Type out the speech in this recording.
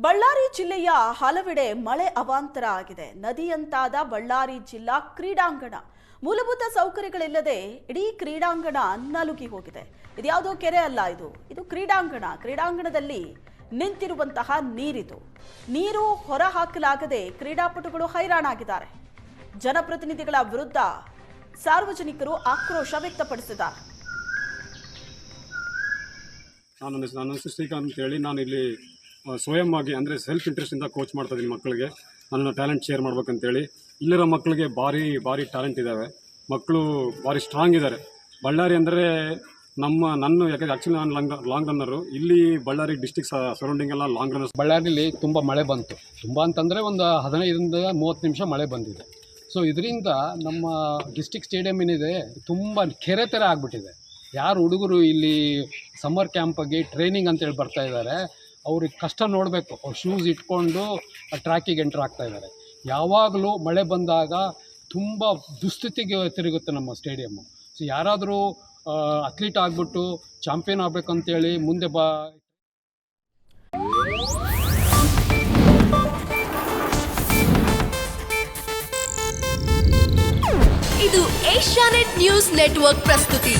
ಬಳ್ಳಾರಿ ಜಿಲ್ಲೆಯ ಹಲವೆಡೆ ಮಳೆ ಅವಾಂತರ ಆಗಿದೆ. ನದಿಯಂತಾದ ಬಳ್ಳಾರಿ ಜಿಲ್ಲಾ ಕ್ರೀಡಾಂಗಣ ಮೂಲಭೂತ ಸೌಕರ್ಯಗಳಿಲ್ಲದೆ ಇಡೀ ಕ್ರೀಡಾಂಗಣ ನಲುಗಿ ಹೋಗಿದೆ. ಇದ್ಯಾವುದೋ ಕೆರೆ ಅಲ್ಲ, ಇದು ಕ್ರೀಡಾಂಗಣದಲ್ಲಿ ನಿಂತಿರುವಂತಹ ನೀರು ಹೊರ ಹಾಕಲಾಗದೆ ಕ್ರೀಡಾಪಟುಗಳು ಹೈರಾಣಾಗಿದ್ದಾರೆ. ಜನಪ್ರತಿನಿಧಿಗಳ ವಿರುದ್ಧ ಸಾರ್ವಜನಿಕರು ಆಕ್ರೋಶ ವ್ಯಕ್ತಪಡಿಸಿದ್ದಾರೆ. ನಾನು ಶ್ರೀಕಾಂತ್ ಅಂತ ಹೇಳಿ ನಾನು ಇಲ್ಲಿ ಸ್ವಯಂ ಆಗಿ ಅಂದರೆ ಸೆಲ್ಫ್ ಇಂಟ್ರೆಸ್ಟಿಂದ ಕೋಚ್ ಮಾಡ್ತಾ ಇದ್ದೀನಿ ಮಕ್ಕಳಿಗೆ. ನನ್ನ ಟ್ಯಾಲೆಂಟ್ ಶೇರ್ ಮಾಡ್ಬೇಕಂತೇಳಿ ಇಲ್ಲಿರೋ ಮಕ್ಕಳಿಗೆ ಭಾರಿ ಟ್ಯಾಲೆಂಟ್ ಇದ್ದಾವೆ. ಮಕ್ಕಳು ಭಾರಿ ಸ್ಟ್ರಾಂಗ್ ಇದ್ದಾರೆ. ಬಳ್ಳಾರಿ ಅಂದರೆ ನನ್ನ ಯಾಕಂದರೆ ಆ್ಯಕ್ಚುಲಿ ನಾನು ಲಾಂಗ್ ರನ್ನರು. ಇಲ್ಲಿ ಬಳ್ಳಾರಿ ಡಿಸ್ಟಿಕ್ ಸರೌಂಡಿಂಗ್ ಎಲ್ಲ ಲಾಂಗ್ ರನ್ನರ್ಸ್. ಬಳ್ಳಾರಿಲಿ ತುಂಬ ಮಳೆ ಬಂತು. ತುಂಬ ಅಂತಂದರೆ ಒಂದು 15-30 ನಿಮಿಷ ಮಳೆ ಬಂದಿದೆ. ಸೊ ಇದರಿಂದ ನಮ್ಮ ಡಿಸ್ಟಿಕ್ ಸ್ಟೇಡಿಯಂ ಏನಿದೆ ತುಂಬ ಕೆರೆ ಥರ ಆಗಿಬಿಟ್ಟಿದೆ. ಯಾರು ಹುಡುಗರು ಇಲ್ಲಿ ಸಮ್ಮರ್ ಕ್ಯಾಂಪಿಗೆ ಟ್ರೈನಿಂಗ್ ಅಂತೇಳಿ ಬರ್ತಾ ಇದ್ದಾರೆ, ಅವ್ರಿಗೆ ಕಷ್ಟ ನೋಡಬೇಕು. ಅವ್ರು ಶೂಸ್ ಇಟ್ಕೊಂಡು ಟ್ರ್ಯಾಕಿಗೆ ಎಂಟ್ರ್ ಆಗ್ತಾ ಇದ್ದಾರೆ. ಯಾವಾಗಲೂ ಮಳೆ ಬಂದಾಗ ತುಂಬ ದುಸ್ಥಿತಿಗೆ ತಿರುಗುತ್ತೆ ನಮ್ಮ ಸ್ಟೇಡಿಯಮ್ಮು. ಸೊ ಯಾರಾದರೂ ಅಥ್ಲೀಟ್ ಆಗಿಬಿಟ್ಟು ಚಾಂಪಿಯನ್ ಆಗಬೇಕಂತೇಳಿ ಮುಂದೆ ಇದು ಏಷ್ಯಾನೆಟ್ ನ್ಯೂಸ್ ನೆಟ್ವರ್ಕ್ ಪ್ರಸ್ತುತಿ.